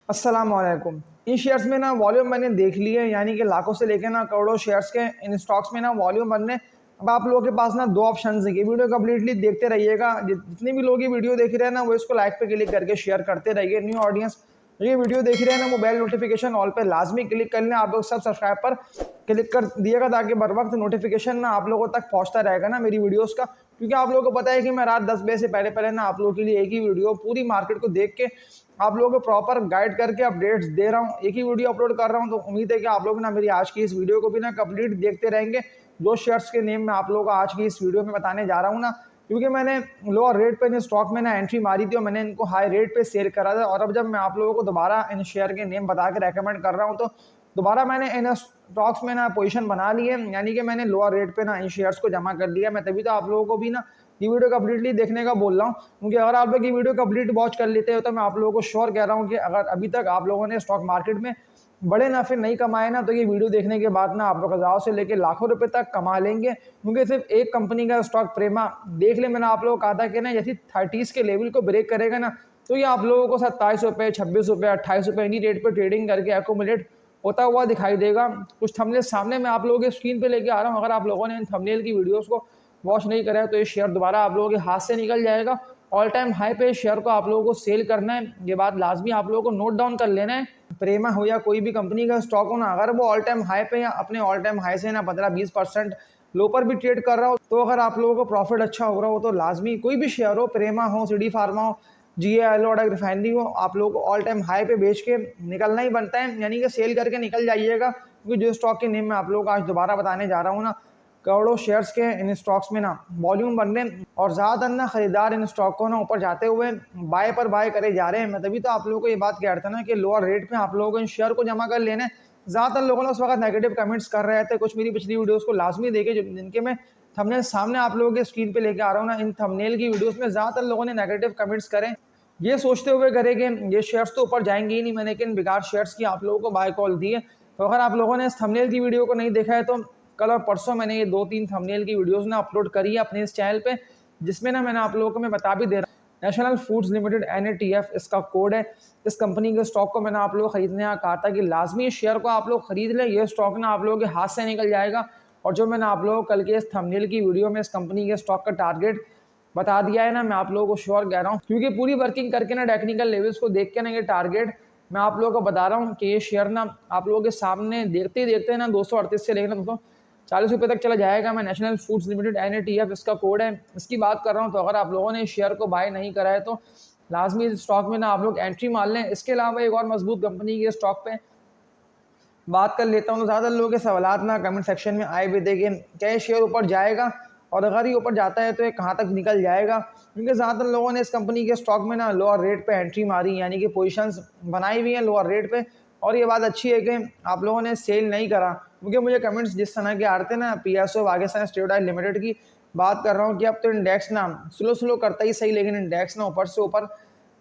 अस्सलाम वालेकुम। इन शेयर्स में ना वॉल्यूम मैंने देख ली है, यानी कि लाखों से लेकर ना करोड़ों शेयर्स के इन स्टॉक्स में ना वॉल्यूम बनने। अब आप लोगों के पास ना दो ऑप्शन है कि वीडियो कंप्लीटली देखते रहिएगा। जितने भी लोग ये वीडियो देख रहे हैं ना, वो इसको लाइक पे क्लिक करके शेयर करते रहिए। न्यू ऑडियंस ये वीडियो देख रहे हैं ना, मोबाइल नोटिफिकेशन ऑल पे लाजमी क्लिक कर लें। आप लोग सब सब्सक्राइब पर क्लिक कर दिएगा ताकि बर वक्त नोटिफिकेशन ना आप लोगों तक पहुंचता रहेगा ना मेरी वीडियोस का। क्योंकि आप लोगों को पता है कि मैं रात 10 बजे से पहले पहले ना आप लोगों के लिए एक ही वीडियो पूरी मार्केट को देख के आप लोगों को प्रॉपर गाइड करके अपडेट्स दे रहा हूँ। एक ही वीडियो अपलोड कर रहा हूँ, तो उम्मीद है कि आप लोग ना मेरी आज की इस वीडियो को भी ना कंप्लीट देखते रहेंगे। जो शेयर्स के नेम मैं आप लोगों को आज की इस वीडियो में बताने जा रहा हूँ ना, क्योंकि मैंने लोअर रेट पे इन स्टॉक में ना एंट्री मारी थी और मैंने इनको हाई रेट पे सेल करा था। और अब जब मैं आप लोगों को दोबारा इन शेयर के नेम बता के रेकमेंड कर रहा हूँ, तो दोबारा मैंने इन स्टॉक्स में ना पोजीशन बना ली है, यानी कि मैंने लोअर रेट पे ना इन शेयर्स को जमा कर लिया। मैं तभी तो आप लोगों को भी ना ये वीडियो कंप्लीटली देखने का बोल रहा हूँ, क्योंकि अगर आप लोग ये वीडियो कंप्लीट वॉच कर लेते हो तो मैं आप लोगों को श्योर कह रहा हूँ कि अगर अभी तक आप लोगों ने स्टॉक मार्केट में बड़े नफे नहीं कमाए ना, तो ये वीडियो देखने के बाद ना आप लोग हज़ारों से लेकर लाखों रुपए तक कमा लेंगे। क्योंकि सिर्फ एक कंपनी का स्टॉक प्रेमा देख ले, मैंने आप लोगों को कहा था कि ना जैसे 30s के लेवल को ब्रेक करेगा ना, तो ये आप लोगों को 27 रुपये, 26 रुपये, 28 रुपये इन्हीं रेट पर ट्रेडिंग करके एकोमुलेट होता हुआ दिखाई देगा। कुछ थंबनेल सामने मैं आप लोगों के स्क्रीन पे लेके आ रहा हूँ। अगर आप लोगों ने इन थंबनेल की वीडियोस को वॉच नहीं करा है तो ये शेयर दोबारा आप लोगों के हाथ से निकल जाएगा। ऑल टाइम हाई पे शेयर को आप लोगों को सेल करना है, ये बात लाजमी आप लोगों को नोट डाउन कर लेना है। प्रेमा हो या कोई भी कंपनी का स्टॉक हो ना, अगर वो ऑल टाइम हाई पे या अपने ऑल टाइम हाई से ना 15-20% लो पर भी ट्रेड कर रहा हो, तो अगर आप लोगों को प्रॉफिट अच्छा हो रहा हो तो लाजमी कोई भी शेयर हो, प्रेमा हो, सीडी फार्मा हो, जीएल हो, रिफाइनरी हो, आप लोगों को ऑल टाइम हाई पे बेच के निकलना ही बनता है, यानी कि सेल करके निकल जाइएगा। क्योंकि जो स्टॉक के नेम मैं आप लोगों को आज दोबारा बताने जा रहा हूँ ना, करोड़ों शेयर्स के इन स्टॉक्स में ना वॉल्यूम बनने और ज़्यादातर ना खरीदार इन स्टॉक को ना ऊपर जाते हुए बाय पर बाय करे जा रहे हैं। मैं तभी तो आप लोगों को ये बात कह रहा था ना कि लोअर रेट पे आप लोगों को इन शेयर को जमा कर लेने। ज़्यादातर लोगों ने उस वक्त नेगेटिव कमेंट्स कर रहे थे। कुछ मेरी पिछली वीडियोस को लाजमी देखे जिनके मैं थंबनेल सामने आप लोगों के स्क्रीन पे लेके आ रहा हूँ ना, इन थंबनेल की वीडियोस में ज़्यादातर लोगों ने नेगेटिव कमेंट्स करें, ये सोचते हुए करे कि ये शेयर्स तो ऊपर जाएंगे ही नहीं, मैंने कि इन बेकार शेयर्स की आप लोगों को बाय कॉल दी है। तो अगर आप लोगों ने इस थंबनेल की वीडियो को नहीं देखा है तो कल और परसों मैंने ये 2-3 थंबनेल की वीडियोस ना अपलोड करी है अपने इस चैनल पे, जिसमें ना मैंने आप लोगों को मैं बता भी दे रहा हूँ, नेशनल फूड्स लिमिटेड NATF इसका कोड है। इस कंपनी के स्टॉक को मैंने आप लोग खरीदने का कहा था कि लाजमी इस शेयर को आप लोग खरीद लें। ये स्टॉक ना आप लोगों के हाथ से निकल जाएगा। और जो मैंने आप लोगों को कल के इस थंबनेल की वीडियो में इस कंपनी के स्टॉक का टारगेट बता दिया है ना, मैं आप लोगों को श्योर कह रहा हूँ, क्योंकि पूरी वर्किंग करके ना टेक्निकल लेवल्स को देख के ना ये टारगेट मैं आप लोगों को बता रहा हूँ कि ये शेयर ना आप लोगों के सामने देखते ही देखते ना 238 से लेकर 240 रुपये तक चला जाएगा। मैं नेशनल फूड्स लिमिटेड NATF इसका कोड है, इसकी बात कर रहा हूँ। तो अगर आप लोगों ने इस शेयर को बाय नहीं करा है तो लाजमी इस स्टॉक में ना आप लोग एंट्री मार लें। इसके अलावा एक और मजबूत कंपनी के स्टॉक पे बात कर लेता हूँ। तो ज़्यादा लोगों के सवालात ना कमेंट सेक्शन में आए भी देखें, क्या ये शेयर ऊपर जाएगा, और अगर ये ऊपर जाता है तो ये कहाँ तक निकल जाएगा। क्योंकि ज़्यादातर लोगों ने इस कंपनी के स्टॉक में ना लोअर रेट पे एंट्री मारी, यानी कि पोजीशंस बनाई हुई हैं लोअर रेट पे। और ये बात अच्छी है कि आप लोगों ने सेल नहीं करा, क्योंकि मुझे कमेंट्स जिस तरह के आ रहे थे ना, PSO Pakistan state oil limited की बात कर रहा हूँ कि अब तो इंडेक्स ना स्लो स्लो करता ही सही, लेकिन इंडेक्स ना ऊपर से ऊपर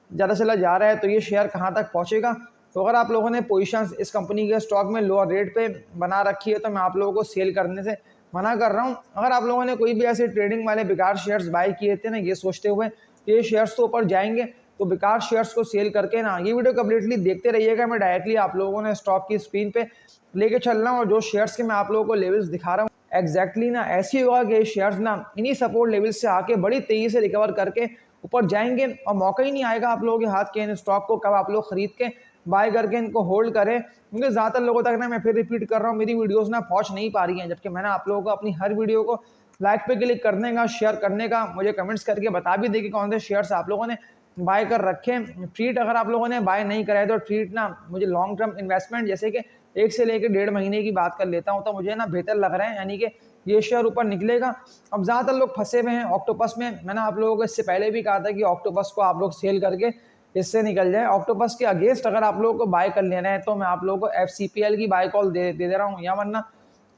ज़्यादा चला जा रहा है, तो ये शेयर कहाँ तक पहुँचेगा। तो अगर आप लोगों ने पोजीशंस इस कंपनी के स्टॉक में लोअर रेट पे बना रखी है तो मैं आप लोगों को सेल करने से मना कर रहा हूँ। अगर आप लोगों ने कोई भी ऐसे ट्रेडिंग वाले बेकार शेयर्स बाय किए थे ना, ये सोचते हुए कि ये शेयर्स तो ऊपर जाएंगे, तो बेकार शेयर्स को सेल करके ना ये वीडियो कम्प्लीटली देखते रहिएगा। मैं डायरेक्टली आप लोगों ने स्टॉक की स्क्रीन पे लेके चल रहा हूँ, और जो शेयर्स के मैं आप लोगों को लेवल्स दिखा रहा हूँ एग्जैक्टली ना ऐसे ही होगा कि शेयर्स ना इन्हीं सपोर्ट लेवल्स से आके बड़ी तेजी से रिकवर करके ऊपर जाएंगे, और मौका ही नहीं आएगा आप लोगों के हाथ के इन स्टॉक को कब आप लोग खरीद के बाय करके इनको होल्ड करें। क्योंकि ज़्यादातर लोगों तक ना, मैं फिर रिपीट कर रहा हूँ, मेरी वीडियोस ना पहुंच नहीं पा रही हैं, जबकि मैंने आप लोगों को अपनी हर वीडियो को लाइक पे क्लिक करने का, शेयर करने का, मुझे कमेंट्स करके बता भी दे कि कौन से शेयर्स आप लोगों ने बाय कर रखे हैं। ट्रीट अगर आप लोगों ने बाय नहीं करा है तो ट्रीट ना मुझे लॉन्ग टर्म इन्वेस्टमेंट जैसे कि 1 से लेकर 1.5 महीने की बात कर लेता हूँ, तो मुझे ना बेहतर लग रहा है, यानी कि ये शेयर ऊपर निकलेगा। अब ज़्यादातर लोग फंसे हुए हैं ऑक्टोपस में। मैंने आप लोगों को इससे पहले भी कहा था कि ऑक्टोपस को आप लोग सेल करके इससे निकल जाए। ऑक्टोपस के अगेंस्ट अगर आप लोगों को बाय कर लेना है तो मैं आप लोगों को FCPL की बाय कॉल दे रहा हूँ, या वरना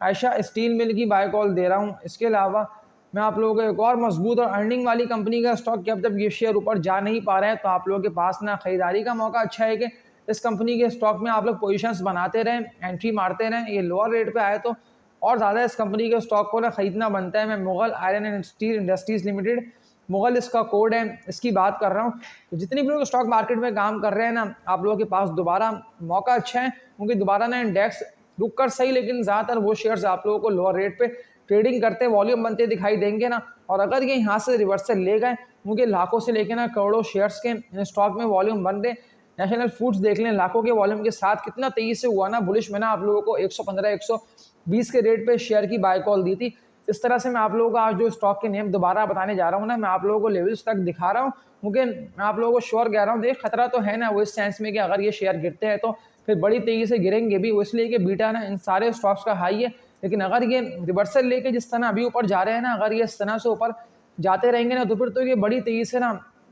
आयशा स्टील मिल की बाय कॉल दे रहा हूँ। इसके अलावा मैं आप लोगों को एक और मजबूत और अर्निंग वाली कंपनी का स्टॉक, कि अब जब ये शेयर ऊपर जा नहीं पा रहे हैं तो आप लोगों के पास ना खरीदारी का मौका अच्छा है कि इस कंपनी के स्टॉक में आप लोग पोजीशंस बनाते रहें, एंट्री मारते रहें। ये लोअर रेट पे आए तो और ज़्यादा इस कंपनी के स्टॉक को ना खरीदना बनता है। मैं Mughal iron and steel industries limited Mughal इसका कोड है, इसकी बात कर रहा हूँ। तो जितने भी लोग स्टॉक मार्केट में काम कर रहे हैं ना, आप लोगों के पास दोबारा मौका अच्छा है, क्योंकि दोबारा ना इंडेक्स रुक कर सही, लेकिन ज़्यादातर वो शेयर्स आप लोगों को लोअर रेट पे ट्रेडिंग करते वॉल्यूम बनते दिखाई देंगे ना। और अगर ये यहाँ से रिवर्सल ले गए, क्योंकि लाखों से लेके ना करोड़ों शेयर्स के स्टॉक में वॉल्यूम बन रहे। नेशनल फूड्स देख लें, लाखों के वॉल्यूम के साथ कितना तेजी से हुआ ना बुलिश में ना, आप लोगों को 115 120 के रेट पे शेयर की बाय कॉल दी थी। इस तरह से मैं आप लोगों को आज जो स्टॉक के नेम दोबारा बताने जा रहा हूँ ना, मैं आप लोगों को लेवल्स तक दिखा रहा हूँ, क्योंकि मैं आप लोगों को श्योर कह रहा हूँ, देख खतरा तो है ना वो इस सेंस में कि अगर ये शेयर गिरते हैं तो फिर बड़ी तेजी से गिरेंगे भी, वो इसलिए कि बीटा ना इन सारे स्टॉक्स का हाई है। लेकिन अगर ये रिवर्सल लेके जिस तरह अभी ऊपर जा रहे हैं ना, अगर ये इस तरह से ऊपर जाते रहेंगे ना, तो फिर तो ये बड़ी तेजी से ना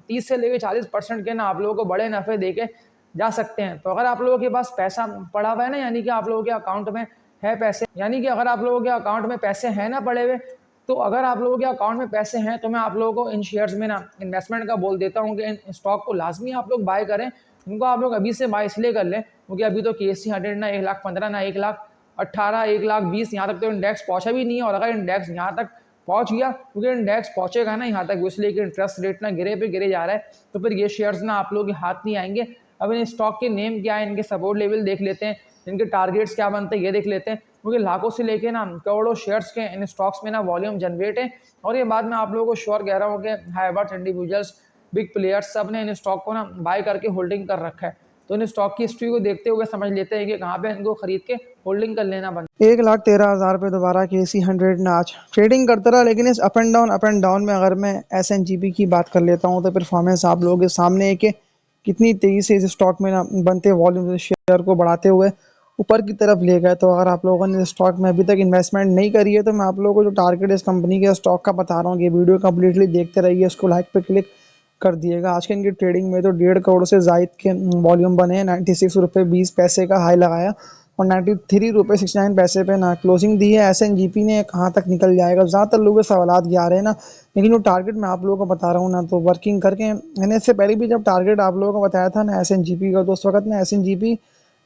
30 से लेकर 40% के ना आप लोगों को बड़े नफे देके जा सकते हैं। तो अगर आप लोगों के पास पैसा पड़ा हुआ है ना, यानी कि आप लोगों के अकाउंट में है पैसे, यानी कि अगर आप लोगों के अकाउंट में पैसे हैं ना पड़े हुए, तो अगर आप लोगों के अकाउंट में पैसे हैं तो मैं आप लोगों को इन शेयर्स में ना इन्वेस्टमेंट का बोल देता हूँ कि इन स्टॉक को लाजमी आप लोग बाय करें। उनको आप लोग अभी से बाय इसलिए कर लें क्योंकि अभी तो KSE 100 ना 1,15,000 ना 1,18,000 1,20,000 यहाँ तक तो इंडेक्स पहुँचा भी नहीं है। और अगर इंडेक्स यहाँ तक पहुँच गया, क्योंकि इंडेक्स पहुँचेगा ना यहाँ तक इसलिए कि इंटरेस्ट रेट ना गिरे पे गिरे जा रहा है, तो फिर ये शेयर्स ना आप लोगों के हाथ नहीं आएंगे। अब इन स्टॉक के नेम क्या है, इनके सपोर्ट लेवल देख लेते हैं, इनके टारगेट्स क्या बनते हैं ये देख लेते हैं, क्योंकि लाखों से लेके ना करोड़ों शेयर्स के इन स्टॉक्स में ना वॉल्यूम जनरेट है। और ये बात मैं आप लोगों को श्योर कह रहा हूँ कि हाइबर्स इंडिविजुअल्स बिग प्लेयर्स सब ने इन स्टॉक को ना बाय करके होल्डिंग कर रखा है। तो इन स्टॉक की हिस्ट्री को देखते हुए समझ लेते हैं कि कहाँ पे इनको खरीद के होल्डिंग कर लेना बनता है। 1,13,000 पे दोबारा KC 100 ने आज ट्रेडिंग करता रहा, लेकिन इस अप एंड डाउन में अगर मैं SNGP की बात कर लेता हूँ तो परफॉर्मेंस आप लोगों के सामने है कि कितनी तेज़ी से इस स्टॉक में ना बनते वॉल्यूम शेयर को बढ़ाते हुए ऊपर की तरफ ले गए। तो अगर आप लोगों ने इस स्टॉक में अभी तक इन्वेस्टमेंट नहीं करी है तो मैं आप लोगों को जो टारगेट इस कंपनी के स्टॉक का बता रहा हूँ, ये वीडियो कंप्लीटली देखते रहिए, उसको लाइक पे क्लिक कर दिएगा। आज के इनकी ट्रेडिंग में तो 1.5 करोड़ से जायद के वॉल्यूम बने हैं, 96 रुपये 20 पैसे का हाई लगाया और 93 रुपये 69 पैसे पे ना क्लोजिंग दी है। SNGP ने कहाँ तक निकल जाएगा, ज़्यादातर लोगों के सवाल ये आ रहे हैं ना, लेकिन जो टारगेट मैं आप लोगों को बता रहा हूँ ना, तो वर्किंग करके मैंने इससे पहले भी जब टारगेट आप लोगों को बताया था ना SNGP का, तो उस वक्त ना SNGP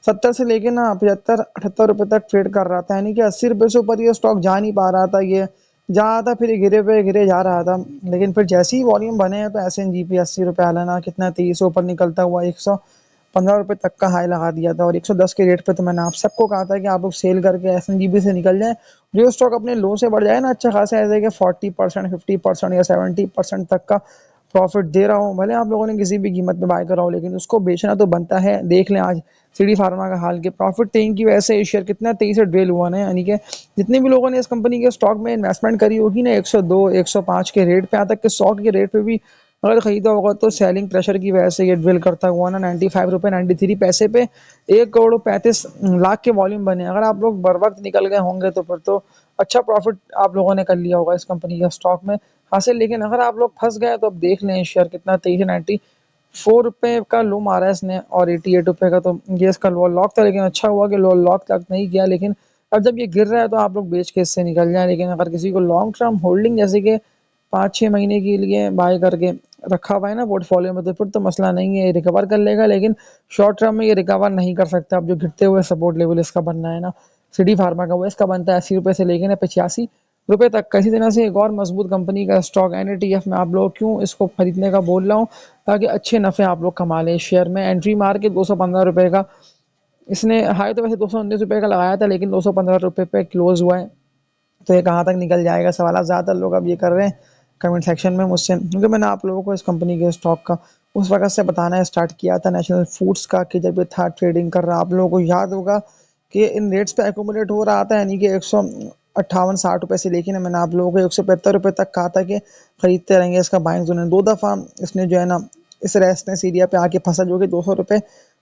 70 से लेके ना 75-78 रुपये तक ट्रेड कर रहा था, यानी कि 80 रुपये से ऊपर ये स्टॉक जा नहीं पा रहा था। ये जा रहा था फिर गिरे पे गिरे जा रहा था, लेकिन फिर जैसे ही वॉल्यूम बने हैं तो SNGP 80 रुपये आला ना कितना तेजी से ऊपर निकलता हुआ 115 रुपये तक का हाई लगा दिया था। और 110 के रेट पे तो मैंने आप सबको कहा था कि आप लोग सेल करके SNGP से निकल जाए। जो स्टॉक अपने लो से बढ़ जाए ना अच्छा खासा, ऐसे कि 40% 50% या 70% तक का प्रॉफिट दे रहा हूँ, भले आप लोगों ने किसी भी कीमत पे बाय करा हो, लेकिन उसको बेचना तो बनता है। देख लें आज CD फार्मा का हाल, के प्रॉफिट टेकिंग की वजह से शेयर कितना तेजी से ड्रेल हुआ ना, यानी कि जितने भी लोगों ने इस कंपनी के स्टॉक में इन्वेस्टमेंट करी होगी ना 102 105 के रेट पे, यहाँ तक कि 100 के रेट पे भी अगर खरीदा होगा, तो सेलिंग प्रेशर की वजह से ये ड्रिल करता हुआ ना 95 रुपये 93 पैसे पे 1,35,00,000 के वॉल्यूम बने। अगर आप लोग बर वक्त निकल गए होंगे तो फिर तो अच्छा प्रॉफिट आप लोगों ने कर लिया होगा इस कंपनी के स्टॉक में हासिल। लेकिन अगर आप लोग फंस गए तो अब देख लें शेयर कितना तेजी 94 रुपये का लो मारा है इसने और 88 रुपये का, तो ये इसका लो लॉक था। लेकिन अच्छा हुआ कि लो लॉक तक नहीं किया, लेकिन अब जब ये गिर रहा है तो आप लोग बेच के इससे निकल जाएं। लेकिन अगर किसी को लॉन्ग टर्म होल्डिंग जैसे कि 5-6 महीने के लिए बाय करके रखा हुआ है ना पोर्टफोलियो में, तो फिर तो मसला नहीं है, ये रिकवर कर लेगा। लेकिन शॉर्ट टर्म में ये रिकवर नहीं कर सकता। अब जो गिरते हुए सपोर्ट लेवल इसका बनना है ना CD फार्मा का, वो इसका बनता है 80 रुपये से लेकर 85 रुपये तक का। इसी तरह से एक और मजबूत कंपनी का स्टॉक NATF में आप लोग क्यों इसको खरीदने का बोल रहा हूँ, ताकि अच्छे नफ़े आप लोग कमा लें। शेयर में एंट्री मार के 215 रुपये का इसने हाई तो वैसे 219 रुपये का लगाया था, लेकिन 215 रुपये पे क्लोज हुआ है। तो ये कहाँ तक निकल जाएगा, सवाल ज़्यादातर लोग अब ये कर रहे हैं कमेंट सेक्शन में मुझसे, क्योंकि मैंने आप लोगों को इस कंपनी के स्टॉक का उस वक्त से बताना स्टार्ट किया था नेशनल फूड्स का, कि जब ये था ट्रेडिंग कर रहा, आप लोगों को याद होगा कि इन रेट्स पे एकोमोडेट हो रहा था, यानी कि 158-60 रुपये से, लेकिन मैंने आप लोगों को 175 रुपये तक कहा था कि खरीदते रहेंगे इसका बाइंग जोन है। 2 दफ़ा इसने जो है ना इस रेजिस्टेंस एरिया पे आके फंसा, जो कि 200 रुपये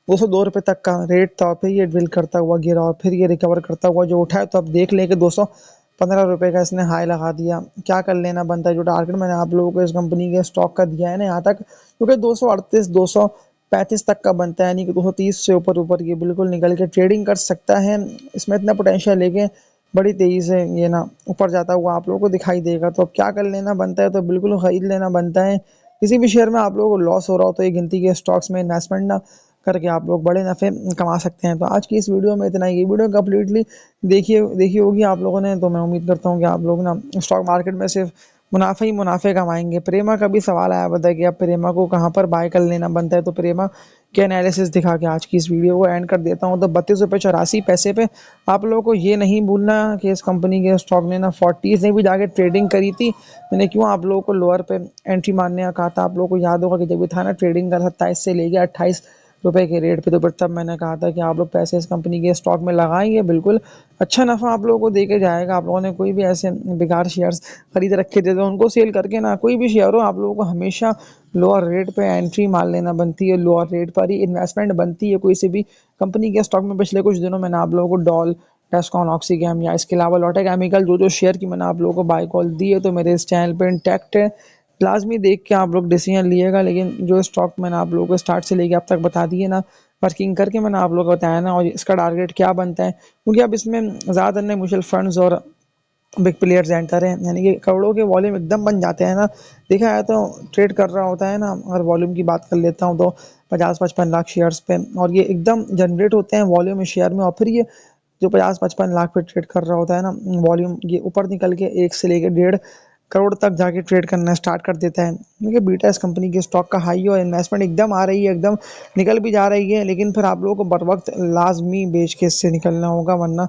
202 रुपये तक का रेट था। फिर ये ड्रिल करता हुआ गिरा और फिर ये रिकवर करता हुआ जो उठा है, तो अब देख लें कि 215 रुपये का इसने हाई लगा दिया। क्या कर लेना बनता है, जो टारगेट मैंने आप लोगों को इस कंपनी के स्टॉक का दिया है ना यहाँ तक, क्योंकि 238 235 तक का बनता है, यानी कि 230 से ऊपर ऊपर ये बिल्कुल निकल के ट्रेडिंग कर सकता है। इसमें इतना पोटेंशियल लेके बड़ी तेज़ी से ये ना ऊपर जाता हुआ आप लोगों को दिखाई देगा। तो अब क्या कर लेना बनता है, तो बिल्कुल ख़रीद लेना बनता है। किसी भी शेयर में आप लोगों को लॉस हो रहा हो तो ये गिनती के स्टॉक्स में इन्वेस्टमेंट ना करके आप लोग बड़े नफ़े कमा सकते हैं। तो आज की इस वीडियो में इतना ही। ये वीडियो कंप्लीटली देखी होगी आप लोगों ने, तो मैं उम्मीद करता हूँ कि आप लोग ना स्टॉक मार्केट में सिर्फ मुनाफे ही मुनाफे कमाएंगे। प्रेमा का भी सवाल आया बता कि अब प्रेमा को कहाँ पर बाय कर लेना बनता है, तो प्रेमा के एनालिसिस दिखा के आज की इस वीडियो को एंड कर देता हूँ। तो 32 रुपये 84 पैसे पे आप लोगों को ये नहीं भूलना कि इस कंपनी के स्टॉक ने ना 40s ने भी जाके ट्रेडिंग करी थी। मैंने क्यों आप लोगों को लोअर पे एंट्री मारने का कहा था, आप लोगों को याद होगा कि जब भी था ना ट्रेडिंग का 27 से लेके 28 रुपए के रेट पे, तो फिर तब मैंने कहा था कि आप लोग पैसे इस कंपनी के स्टॉक में लगाएंगे, बिल्कुल अच्छा नफा आप लोगों को दे के जाएगा। आप लोगों ने कोई भी ऐसे बेकार शेयर्स खरीद रखे थे तो उनको सेल करके ना, कोई भी शेयर हो आप लोगों को हमेशा लोअर रेट पे एंट्री मार लेना बनती है, लोअर रेट पर ही इन्वेस्टमेंट बनती है कोई सी भी कंपनी के स्टॉक में। पिछले कुछ दिनों मैंने आप लोगों को डॉल, टेस्कॉन, ऑक्सीगैम या इसके अलावा लॉटे केमिकल जो शेयर की मैंने आप लोगों को बाय कॉल दी है, तो मेरे इस चैनल पे इंटैक्ट है। लाजमी देख के आप लोग डिसीजन लिएगा, लेकिन जो स्टॉक मैंने आप लोगों को स्टार्ट से लेके अब तक बता दिए ना, वर्किंग करके मैंने आप लोगों को बताया ना, और इसका टारगेट क्या बनता है, क्योंकि अब इसमें ज़्यादातर ने म्यूचुअल फंड्स और बिग प्लेयर्स एंटर हैं, यानी कि करोड़ों के वॉल्यूम एकदम बन जाते हैं ना। देखा है तो ट्रेड कर रहा होता है ना, अगर वॉल्यूम की बात कर लेता हूँ तो 50-55 लाख शेयर्स पे, और ये एकदम जनरेट होते हैं वॉल्यूम इस शेयर में, और फिर ये जो 50-55 लाख पे ट्रेड कर रहा होता है ना वॉल्यूम, ये ऊपर निकल के 1 से लेकर 1.5 करोड़ तक जाके ट्रेड करना स्टार्ट कर देता है। क्योंकि बीटा इस कंपनी के स्टॉक का हाई है और इन्वेस्टमेंट एकदम आ रही है, एकदम निकल भी जा रही है, लेकिन फिर आप लोगों को बर वक्त लाजमी बेच के इससे निकलना होगा, वरना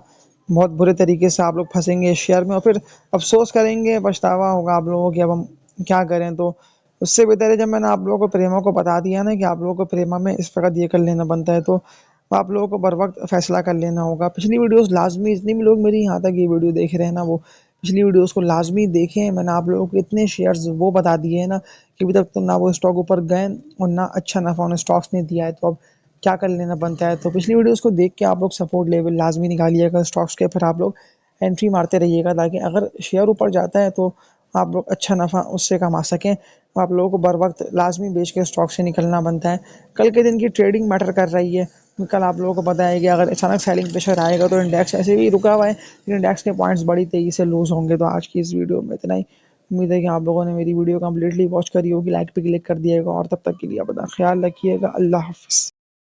बहुत बुरे तरीके से आप लोग फंसेंगे इस शेयर में, और फिर अफसोस करेंगे, पछतावा होगा आप लोगों को कि अब हम क्या करें। तो उससे बेहतर है जब मैंने आप लोगों को प्रेमा को बता दिया ना कि आप लोगों को प्रेमा में इस वक्त ये कर लेना बनता है, तो आप लोगों को बर वक्त फैसला कर लेना होगा। पिछली वीडियोस लाजमी, जितने भी लोग मेरी यहाँ तक ये वीडियो देख रहे हैं ना, वो पिछली वीडियोस को लाजमी देखें। मैंने आप लोगों को इतने शेयर्स वो बता दिए हैं ना कि अभी तक तो ना वो स्टॉक ऊपर गए और ना अच्छा नफा उन्हें स्टॉक्स ने दिया है, तो अब क्या कर लेना बनता है। तो पिछली वीडियोस को देख के आप लोग सपोर्ट लेवल लाजमी निकालिएगा स्टॉक्स के, फिर आप लोग एंट्री मारते रहिएगा, ताकि अगर शेयर ऊपर जाता है तो आप लोग अच्छा नफ़ा उससे कमा सकें। आप लोगों को बर वक्त लाजमी बेच के स्टॉक से निकलना बनता है। कल के दिन की ट्रेडिंग मैटर कर रही है। कल आप लोगों को पता है कि अगर अचानक सेलिंग प्रेशर आएगा तो इंडेक्स ऐसे भी रुका हुआ है, लेकिन इंडेक्स के पॉइंट्स बड़ी तेज़ी से लूज होंगे। तो आज की इस वीडियो में इतना ही। उम्मीद है कि आप लोगों ने मेरी वीडियो कंप्लीटली वॉच करी होगी, लाइक पे क्लिक कर दिएगा, और तब तक के लिए अपना ख्याल रखिएगा। अल्लाह हाफिज़।